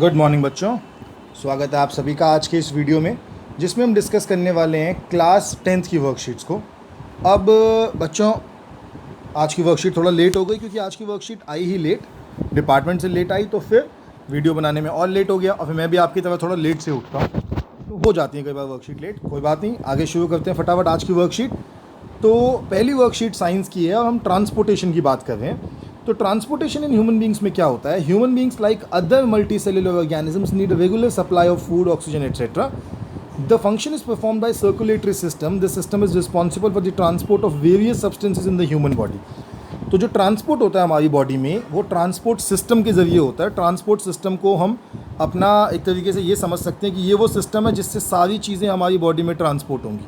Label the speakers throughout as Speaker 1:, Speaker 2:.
Speaker 1: Good morning बच्चों। स्वागत है आप सभी का आज के इस वीडियो में, जिसमें हम डिस्कस करने वाले हैं क्लास 10th की वर्कशीट्स को। अब बच्चों, आज की वर्कशीट थोड़ा लेट हो गई क्योंकि आज की वर्कशीट आई ही लेट, डिपार्टमेंट से लेट आई, तो फिर वीडियो बनाने में और लेट हो गया। और फिर मैं भी आपकी तरह थोड़ा लेट से उठता हूँ, तो हो जाती है कई बार वर्कशीट लेट। कोई बात नहीं, आगे शुरू करते हैं फटाफट आज की वर्कशीट। तो पहली वर्कशीट साइंस की है और हम ट्रांसपोर्टेशन की बात कर रहे हैं। तो ट्रांसपोर्टेशन इन ह्यूमन बींग्स में क्या होता है? Human beings like other multi cellular organisms need a regular supply of food, oxygen etcetera. The function is performed by circulatory system. This system is responsible for the transport of various substances in the human body. तो जो transport होता है हमारी body में, वो transport system के ज़रिए होता है। ट्रांसपोर्ट सिस्टम को हम अपना एक तरीके से ये समझ सकते हैं कि ये वो सिस्टम है जिससे सारी चीज़ें हमारी बॉडी में ट्रांसपोर्ट होंगी।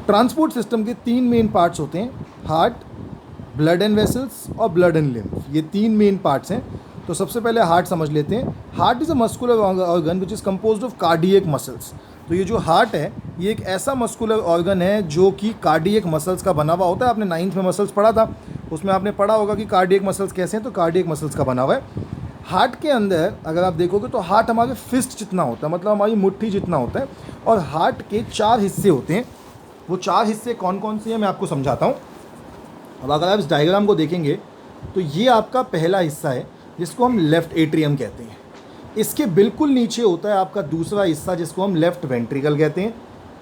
Speaker 1: ट्रांसपोर्ट सिस्टम के तीन मेन पार्ट्स होते हैं: हार्ट, ब्लड एंड वेसल्स और ब्लड एंड लिम्फ। ये तीन मेन पार्ट्स हैं। तो सबसे पहले हार्ट समझ लेते हैं। Heart is a muscular organ which is composed of cardiac muscles. तो ये जो हार्ट है, ये एक ऐसा मस्कुलर ऑर्गन है जो कि कार्डियक मसल्स का बना हुआ होता है। आपने 9th में मसल्स पढ़ा था, उसमें आपने पढ़ा होगा कि कार्डियक मसल्स कैसे हैं। तो कार्डियक मसल्स का बना हुआ है। हार्ट के अंदर अगर आप देखोगे तो हार्ट हमारे फिस्ट जितना होता है, मतलब हमारी मुट्ठी जितना होता है। और हार्ट के 4 हिस्से होते हैं। वो 4 हिस्से कौन कौन से हैं मैं आपको समझाता हूँ। अब अगर आप इस डायग्राम को देखेंगे तो ये आपका पहला हिस्सा है जिसको हम लेफ़्ट एट्रियम कहते हैं। इसके बिल्कुल नीचे होता है आपका दूसरा हिस्सा जिसको हम लेफ़्ट वेंट्रिकल कहते हैं।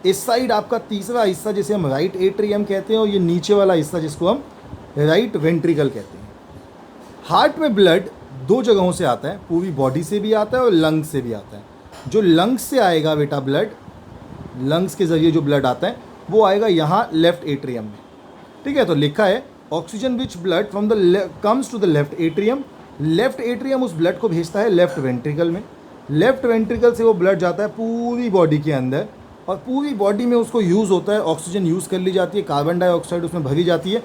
Speaker 1: इस साइड आपका तीसरा हिस्सा जिसे हम राइट एट्रियम कहते हैं, और ये नीचे वाला हिस्सा जिसको हम राइट वेंट्रिकल कहते हैं। हार्ट में ब्लड 2 जगहों से आता है, पूरी बॉडी से भी आता है और लंग्स से भी आता है। जो लंग्स से आएगा बेटा ब्लड, लंग्स के ज़रिए जो ब्लड आता है वो आएगा यहाँ लेफ़्ट एट्रियम में। ठीक है, तो लिखा है oxygen which blood from the comes to the left atrium. Left atrium उस ब्लड को भेजता है लेफ्ट वेंट्रिकल में। लेफ्ट वेंट्रिकल से वो ब्लड जाता है पूरी बॉडी के अंदर, और पूरी बॉडी में उसको यूज़ होता है। ऑक्सीजन यूज़ कर ली जाती है, कार्बन डाइऑक्साइड उसमें भरी जाती है,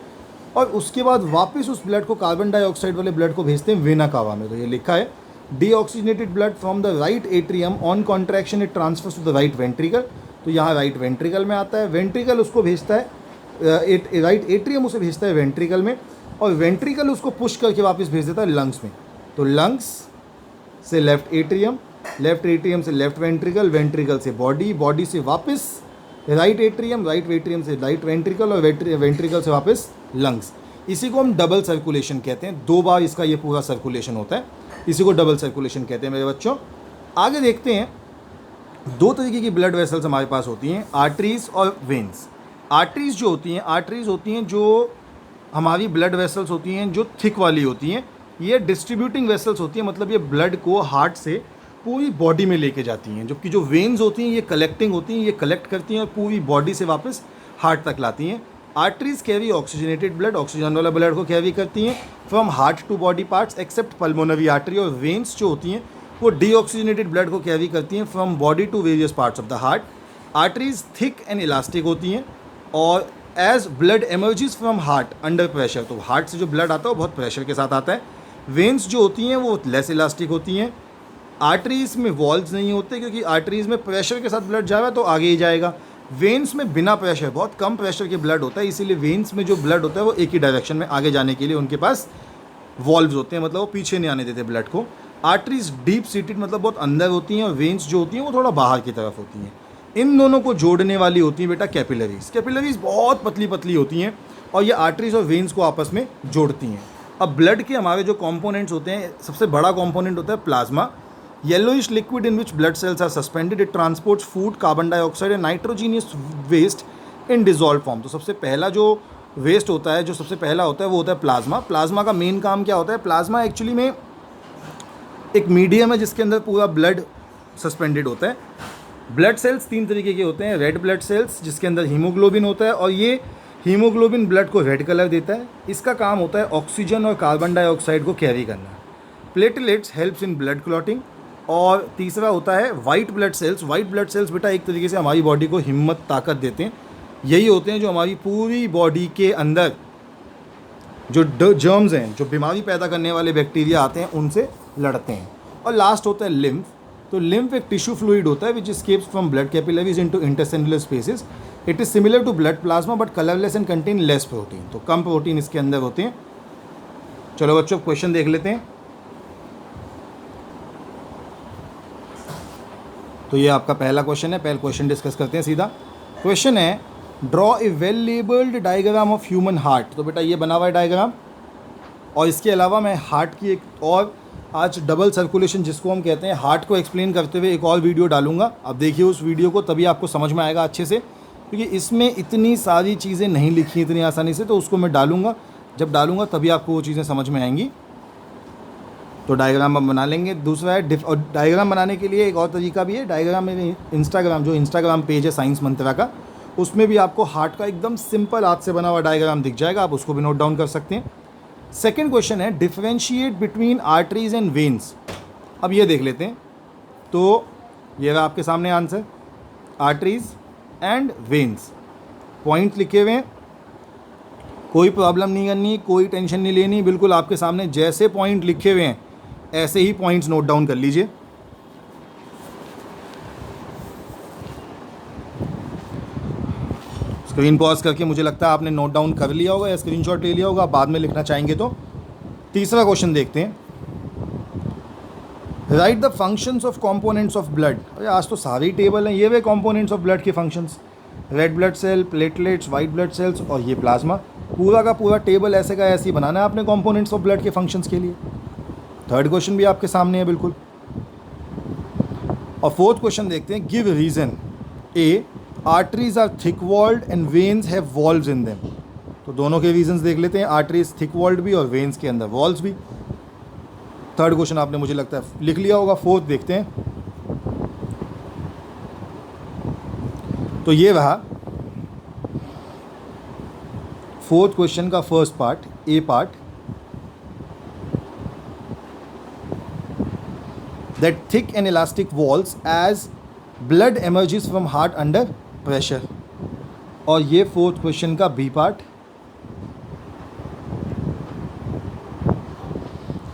Speaker 1: और उसके बाद वापस उस ब्लड को कार्बन डाइऑक्साइड वाले ब्लड को भेजते हैं वेना कावा में। तो ये लिखा है deoxygenated blood from the right atrium on contraction it transfers to the right ventricle. तो यहाँ राइट वेंट्रिकल में आता है, वेंट्रिकल उसको भेजता है, राइट एट्रियम उसे भेजता है वेंट्रिकल में, और वेंट्रिकल उसको पुश करके वापस भेज देता है लंग्स में। तो लंग्स से लेफ्ट एट्रियम से लेफ्ट वेंट्रिकल, वेंट्रिकल से बॉडी, बॉडी से वापस राइट एट्रियम से राइट वेंट्रिकल, और वेंट्रिकल से वापस लंग्स। इसी को हम डबल सर्कुलेशन कहते हैं। 2 बार इसका ये पूरा सर्कुलेशन होता है, इसी को डबल सर्कुलेशन कहते हैं मेरे बच्चों। आगे देखते हैं, 2 तरीके की ब्लड वेसल्स हमारे पास होती हैं, आर्टरीज और वेन्स। आर्टरीज जो होती हैं, आर्टरीज होती हैं जो हमारी ब्लड वेसल्स होती हैं जो थिक वाली होती हैं। ये डिस्ट्रीब्यूटिंग वेसल्स होती हैं, मतलब ये ब्लड को हार्ट से पूरी बॉडी में लेके जाती हैं। जबकि जो वेन्स होती हैं ये कलेक्टिंग होती हैं, ये कलेक्ट करती हैं और पूरी बॉडी से वापस हार्ट तक लाती हैं। Arteries carry oxygenated blood, oxygen वाला ब्लड को कैरी करती हैं from heart to body parts except pulmonary artery. और वेन्स जो होती हैं वो डीऑक्सीजनेटेड ब्लड को कैरी करती हैं from body to various parts of the heart. Arteries thick and elastic होती हैं, और as blood emerges from heart under pressure, तो हार्ट से जो ब्लड आता है वो बहुत प्रेशर के साथ आता है। वेन्स जो होती हैं वो लेस इलास्टिक होती हैं। आर्टरीज में वॉल्व्स नहीं होते, क्योंकि आर्टरीज में प्रेशर के साथ ब्लड जाएगा तो आगे ही जाएगा। वेन्स में बिना प्रेशर, बहुत कम प्रेशर के ब्लड होता है, इसीलिए वेन्स में जो ब्लड होता है वो एक ही डायरेक्शन में आगे जाने के लिए उनके पास वॉल्व्स होते हैं, मतलब वो पीछे नहीं आने देते ब्लड को। आर्टरीज डीप सीटेड, मतलब बहुत अंदर होती हैं, और वेन्स जो होती हैं वो थोड़ा बाहर की तरफ होती हैं। इन दोनों को जोड़ने वाली होती है बेटा कैपिलरीज। कैपिलरीज बहुत पतली पतली होती हैं, और ये आर्टरीज और वेन्स को आपस में जोड़ती हैं। अब ब्लड के हमारे जो कंपोनेंट्स होते हैं, सबसे बड़ा कंपोनेंट होता है plasma. Yellowish liquid in which blood cells are suspended, it transports food, carbon dioxide and nitrogenous waste in dissolve form. तो सबसे पहला जो वेस्ट होता है, जो सबसे पहला होता है वो होता है प्लाज्मा। प्लाज्मा का मेन काम क्या होता है? प्लाज्मा एक्चुअली में एक मीडियम है जिसके अंदर पूरा ब्लड सस्पेंडेड होता है। ब्लड सेल्स 3 तरीके के होते हैं। रेड ब्लड सेल्स जिसके अंदर हीमोग्लोबिन होता है, और ये हीमोग्लोबिन ब्लड को रेड कलर देता है। इसका काम होता है ऑक्सीजन और कार्बन डाइऑक्साइड को कैरी करना। Platelets helps in blood clotting. और तीसरा होता है white blood sales. White blood sales बेटा एक तरीके से हमारी बॉडी को हिम्मत, ताकत देते हैं। यही होते हैं जो हमारी पूरी बॉडी के अंदर जो जर्म्स हैं, जो बीमारी पैदा करने वाले बैक्टीरिया आते हैं, उनसे लड़ते हैं। और लास्ट होता है लिम्फ। तो लिम्फ एक टिश्यू फ्लूइड होता है which escapes from blood capillaries into intercellular spaces. It is similar to blood plasma but colourless and contain less protein. तो कम प्रोटीन इसके अंदर होते हैं। चलो बच्चों क्वेश्चन देख लेते हैं। तो ये आपका पहला क्वेश्चन है। पहला क्वेश्चन डिस्कस करते हैं सीधा। क्वेश्चन है draw a well labelled diagram of human heart. तो बेटा ये बना हुआ है डायग्राम, और इसके अलावा मैं हार्ट की एक और आज डबल सर्कुलेशन जिसको हम कहते हैं हार्ट को एक्सप्लेन करते हुए एक और वीडियो डालूंगा। अब देखिए उस वीडियो को, तभी आपको समझ में आएगा अच्छे से, क्योंकि इसमें इतनी सारी चीज़ें नहीं लिखी इतनी आसानी से, तो उसको मैं डालूंगा। जब डालूंगा तभी आपको वो चीज़ें समझ में आएंगी। तो डायग्राम हम बना लेंगे। दूसरा है और डायग्राम बनाने के लिए एक और तरीका भी है। डायग्राम में इंस्टाग्राम पेज है साइंस मंत्रा का, उसमें भी आपको हार्ट का एकदम सिंपल हाथ से बना हुआ डायग्राम दिख जाएगा, आप उसको भी नोट डाउन कर सकते हैं। सेकेंड क्वेश्चन है differentiate between arteries and veins. अब ये देख लेते हैं। तो ये रहा आपके सामने answer, arteries and veins. Point लिखे हुए हैं, कोई प्रॉब्लम नहीं करनी, कोई टेंशन नहीं लेनी, बिल्कुल आपके सामने जैसे पॉइंट लिखे हुए हैं ऐसे ही पॉइंट्स नोट डाउन कर लीजिए। स्क्रीन पॉज करके मुझे लगता है आपने नोट डाउन कर लिया होगा या स्क्रीनशॉट ले लिया होगा, आप बाद में लिखना चाहेंगे तो। तीसरा क्वेश्चन देखते हैं, write the functions of components of blood. अरे आज तो सारी टेबल हैं, ये वे कंपोनेंट्स ऑफ ब्लड के functions, red blood cell, platelets, white blood cells और ये प्लाज्मा। पूरा का पूरा टेबल ऐसे का ऐसे ही बनाना है आपने कंपोनेंट्स ऑफ ब्लड के फंक्शंस के लिए। थर्ड क्वेश्चन भी आपके सामने है बिल्कुल। और फोर्थ क्वेश्चन देखते हैं, give reason. A, arteries are thick walled and veins have valves in them. तो दोनों के रीजंस देख लेते हैं, आर्टरीज थिक वॉल्ड भी और वेन्स के अंदर वॉल्व्स भी। थर्ड क्वेश्चन आपने मुझे लगता है लिख लिया होगा। फोर्थ देखते हैं, तो ये रहा फोर्थ क्वेश्चन का first part, A part, that thick and elastic walls as blood emerges from heart under pressure. और ये फोर्थ क्वेश्चन का B part,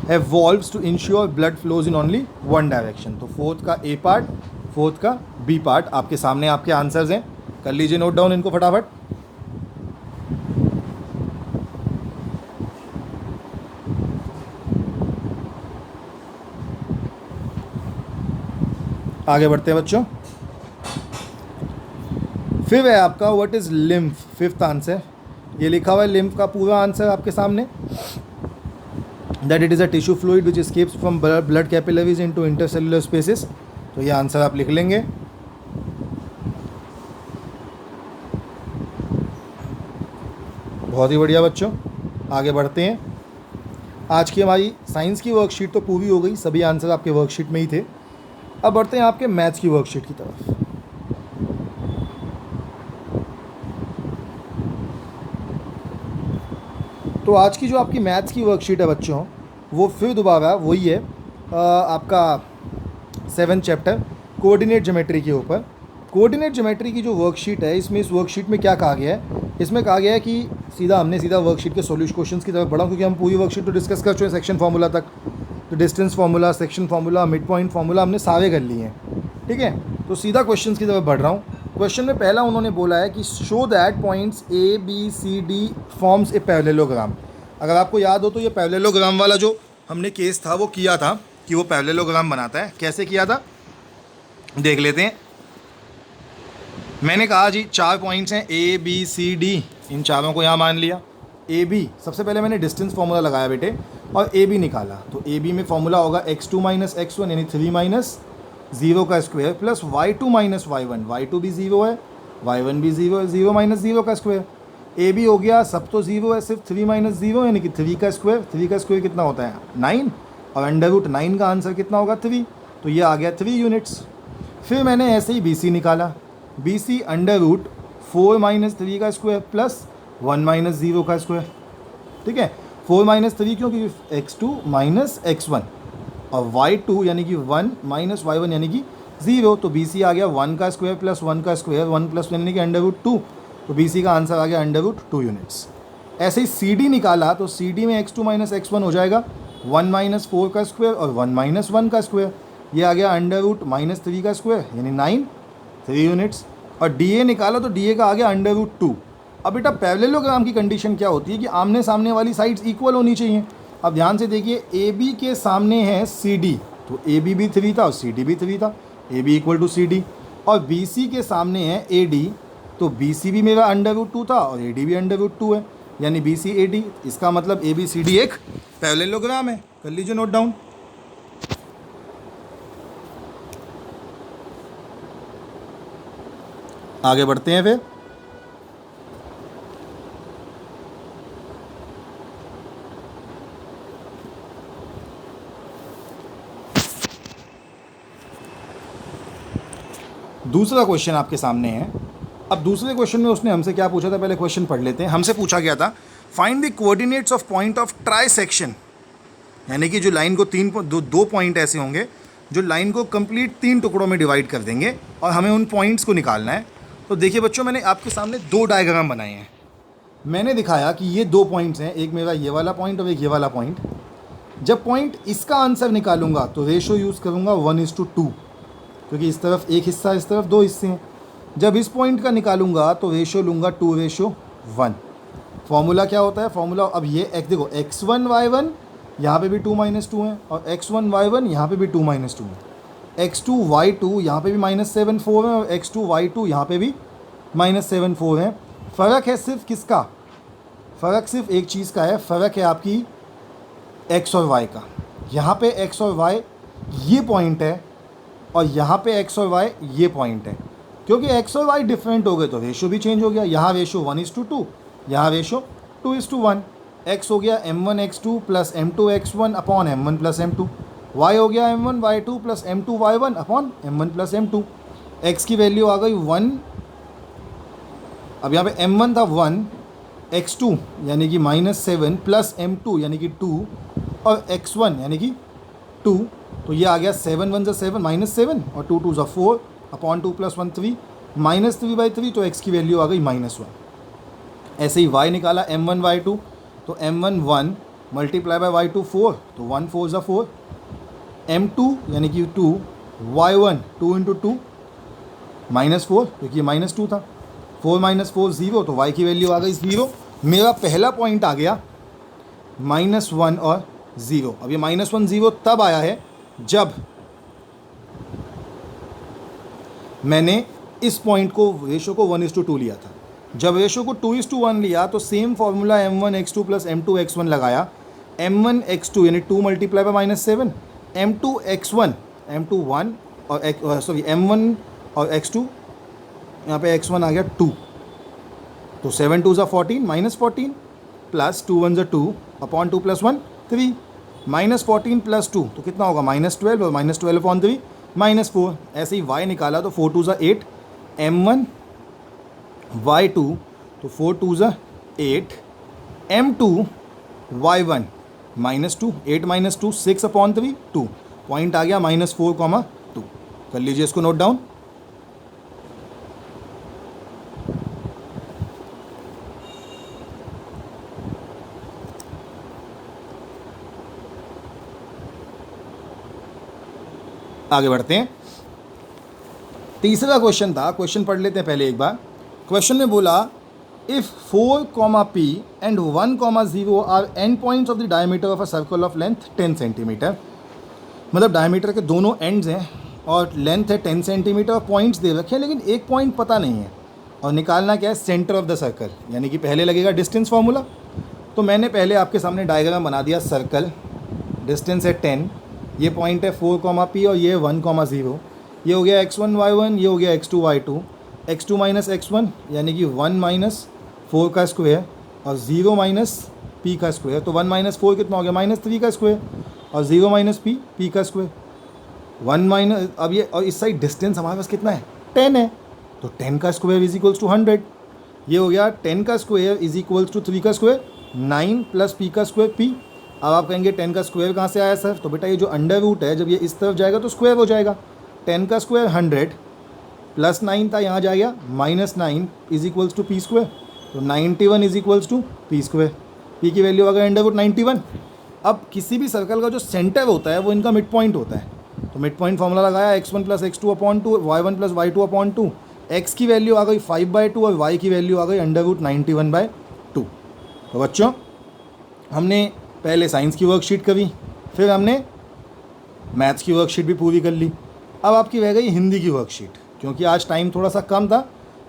Speaker 1: have valves to ensure blood flows in only one direction. तो fourth का A part, fourth का B part आपके सामने आपके answers हैं, कर लीजिए नोट डाउन इनको फटाफट। आगे बढ़ते हैं बच्चों। फिर है आपका what is lymph, fifth answer. ये लिखा हुआ है लिम्फ का पूरा आंसर आपके सामने, that it is a tissue fluid which escapes from blood capillaries into intercellular spaces. तो ये आंसर आप लिख लेंगे। बहुत ही बढ़िया बच्चों, आगे बढ़ते हैं। आज की हमारी साइंस की वर्कशीट तो पूरी हो गई, सभी आंसर आपके वर्कशीट में ही थे। अब बढ़ते हैं आपके मैथ्स की वर्कशीट की तरफ। तो आज की जो आपकी मैथ्स की वर्कशीट है बच्चों, वो फिर दोबारा वही है आपका 7th चैप्टर कोऑर्डिनेट ज्योमेट्री के ऊपर। कोऑर्डिनेट ज्योमेट्री की जो वर्कशीट है, इसमें इस वर्कशीट में क्या कहा गया है, इसमें कहा गया है कि हमने सीधा वर्कशीट के सॉल्यूशन क्वेश्चंस की तरफ बढ़ा, क्योंकि हम पूरी वर्कशीट तो डिस्कस कर चुके हैं सेक्शन फार्मूला तक। तो distance formula, section formula, mid point formula हमने सारे कर लिए हैं, ठीक है। तो सीधा क्वेश्चंस की तरफ बढ़ रहा हूँ। क्वेश्चन में पहला उन्होंने बोला है कि show that points A B C D forms a parallelogram. अगर आपको याद हो तो ये पैरेललोग्राम वाला जो हमने केस था वो किया था कि वो पैरेललोग्राम बनाता है। कैसे किया था देख लेते हैं। मैंने कहा जी 4 पॉइंट्स हैं ए बी सी डी, इन चारों को यहाँ मान लिया। ए बी, सबसे पहले मैंने डिस्टेंस फार्मूला लगाया बेटे और ए बी निकाला। तो ए बी में फार्मूला होगा x2 - x1 यानी 3 - 0 का square plus y2 - y1, y2 भी 0 है, y1 भी 0 है, 0 - 0 का स्क्वायर। ए बी हो गया, सब तो 0 है, सिर्फ 3 - 0 यानी कि 3 का स्क्वायर। 3 का स्क्वायर कितना होता है 9, और √9 का आंसर कितना होगा 3। तो ये आ गया 3 यूनिट्स। फिर मैंने ऐसे ही बी सी निकाला, बी सी √4 - 3 का स्क्वायर प्लस 1 - 0 का स्क्वायर, ठीक है। 4 - 3 क्योंकि x2 - x1 और y2 यानी कि 1 - y1 यानी कि 0। तो बी सी आ गया 1 का स्क्वायर प्लस 1 का स्क्वायर, 1 + 1 यानी कि √2। तो बी सी का आंसर आ गया √2 यूनिट्स। ऐसे ही सी डी निकाला तो सी डी में x2 - x1 हो जाएगा 1 - 4 का स्क्वायर और 1 - 1 का स्क्वायर। ये आ गया √-3 का स्क्वायर यानी 9, 3 यूनिट्स। और डी ए निकाला तो डी ए का आ गया √2। अब बेटा पैरेललोग्राम की कंडीशन क्या होती है कि आमने सामने वाली साइड्स इक्वल होनी चाहिए। अब ध्यान से देखिए, ए बी के सामने है सी डी, तो ए बी भी 3 था और सी डी भी 3 था। A B equal to C D, और बी सी के सामने है ए डी, तो बी सी भी मेरा √2 था और ए डी भी √2 है, यानी बी सी ए डी। इसका मतलब ए बी सी डी एक पैरेललोग्राम है। कर लीजिए नोट डाउन। आगे बढ़ते हैं फिर। दूसरा क्वेश्चन आपके सामने है। अब दूसरे क्वेश्चन में उसने हमसे क्या पूछा था, पहले क्वेश्चन पढ़ लेते हैं। हमसे पूछा गया था find the coordinates of point of trisection, यानी कि जो लाइन को दो पॉइंट ऐसे होंगे जो लाइन को कंप्लीट 3 टुकड़ों में डिवाइड कर देंगे और हमें उन पॉइंट्स को निकालना है। तो देखिए बच्चों, मैंने आपके सामने 2 डायग्राम बनाए हैं। मैंने दिखाया कि ये 2 पॉइंट्स हैं, एक मेरा ये वाला पॉइंट और एक ये वाला पॉइंट। जब पॉइंट इसका आंसर निकालूंगा तो रेशो यूज़ करूँगा 1:2, क्योंकि इस तरफ एक हिस्सा, इस तरफ 2 हिस्से हैं। जब इस पॉइंट का निकालूंगा तो रेशो लूँगा 2:1। फॉर्मूला क्या होता है, फॉर्मूला अब ये देखो x1 y1 यहाँ पे भी 2 - 2 है, और x1 y1 यहाँ पे भी 2 - 2 है, x2 y2 यहाँ पे भी -7 4 है, और x2 y2 यहाँ पे भी -7 4 है। फ़र्क है सिर्फ किसका, फ़र्क सिर्फ एक चीज़ का है, फ़र्क है आपकी x और y का। यहाँ पे x और y ये पॉइंट है और यहाँ पे x और y ये पॉइंट है। क्योंकि x और y डिफरेंट हो गए तो रेशो भी चेंज हो गया। यहाँ रेशो 1:2, यहाँ रेशो 2:1। x हो गया m1x2 plus m2x1 upon m1 plus m2, y हो गया m1y2 plus m2y1 upon m1 plus m2। x की वैल्यू आ गई 1, अब यहाँ पे m1 था 1, x2 यानी कि -7 प्लस m2 यानी कि 2 और x1 यानी कि 2, तो ये आ गया 7 × 1 = 7 -7 और 2 × 2 = 4 अपॉन 2 + 1 3 -3/3, तो x की वैल्यू आ गई -1। ऐसे ही y निकाला m1 y2, तो m1 1 मल्टीप्लाई बाय y2 4, तो 1 4 = 4, m2 यानी कि 2, y1 2 × 2 -4, क्योंकि ये -2 था, 4 - 4 0, तो y की वैल्यू आ गई 0। मेरा पहला पॉइंट आ गया -1 और 0। अब ये -1 0 तब आया है जब मैंने इस पॉइंट को रेशो को 1:2 लिया था। जब रेशो को 2:1 लिया तो same formula m1x2 plus m2x1 लगाया। m1x2 यानी 2 मल्टीप्लाई बाय -7, m2x1 m2 1 और सॉरी m1 और x2, यहाँ पे x1 आ गया 2, तो 7 × 2 = 14 -14 प्लस 2 × 1 = 2 अपॉन 2 + 1 3 -14 प्लस 2 तो कितना होगा -12 और -12 अपॉन 3 -4। ऐसे ही y निकाला तो 4 × 2 = 8, m1 y2 तो 4 × 2 = 8, m2 y1 -2, 8 - 2 6 अपॉन 3 2, पॉइंट आ गया -4,2। कर लीजिए इसको नोट डाउन। आगे बढ़ते हैं। तीसरा क्वेश्चन था, क्वेश्चन पढ़ लेते हैं पहले एक बार। क्वेश्चन में बोला if 4, p and 1, 0 are end points of the diameter of a circle of length 10 centimetre, मतलब डायमीटर के दोनों एंड्स हैं और लेंथ है 10 सेंटीमीटर और पॉइंट्स दे रखे हैं, लेकिन एक पॉइंट पता नहीं है और निकालना क्या है, सेंटर ऑफ द सर्कल, यानी कि पहले लगेगा डिस्टेंस फार्मूला। तो मैंने पहले आपके सामने डायग्राम बना दिया। सर्कल डिस्टेंस है 10, ये पॉइंट है 4, p और ये 1, 0, ये हो गया x1 y1, ये हो गया x2 y2, x2 - x1 यानी कि 1 - 4 का स्क्वायर और 0 - p का स्क्वायर, तो 1 - 4 कितना हो गया -3 का स्क्वायर और 0 - p का स्क्वायर 1 - अब ये, और इस साइड डिस्टेंस हमारे पास कितना है 10 है, तो 10 का स्क्वायर = 100। ये हो गया 10 का स्क्वायर = 3 का स्क्वायर 9 + p का स्क्वायर p। अब आप कहेंगे 10 का स्क्वायर कहाँ से आया सर, तो बेटा ये जो अंडर रूट है जब ये इस तरफ जाएगा तो स्क्वायर हो जाएगा। 10 का स्क्वायर 100 प्लस 9 था, यहाँ जाएगा -9 = p स्क्वायर, तो 91 = p स्क्वायर। p की वैल्यू अगर √91। अब किसी भी सर्कल का जो सेंटर होता है वो इनका मिड पॉइंट होता है, तो मिड पॉइंट फॉर्मूला लगाया x1 + x2 upon 2, y1 + y2 upon 2, x की वैल्यू आ गई 5/2 और y की वैल्यू आ गई √91/2। तो बच्चों हमने पहले साइंस की वर्कशीट करी, फिर हमने मैथ्स की वर्कशीट भी पूरी कर ली। अब आपकी रह गई हिंदी की वर्कशीट, क्योंकि आज टाइम थोड़ा सा कम था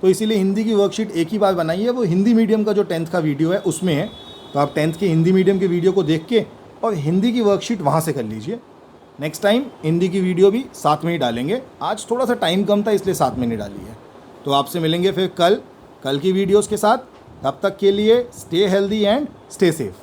Speaker 1: तो इसीलिए हिंदी की वर्कशीट एक ही बार बनाई है। वो हिंदी मीडियम का जो 10th का वीडियो है उसमें है, तो आप 10th के हिंदी मीडियम के वीडियो को देख के और हिंदी की वर्कशीट वहाँ से कर लीजिए। नेक्स्ट टाइम हिंदी की वीडियो भी साथ में ही डालेंगे। आज थोड़ा सा टाइम कम था इसलिए साथ में नहीं डाली है। तो आपसे मिलेंगे फिर कल की वीडियोज़ के साथ। तब तक के लिए stay healthy and stay safe.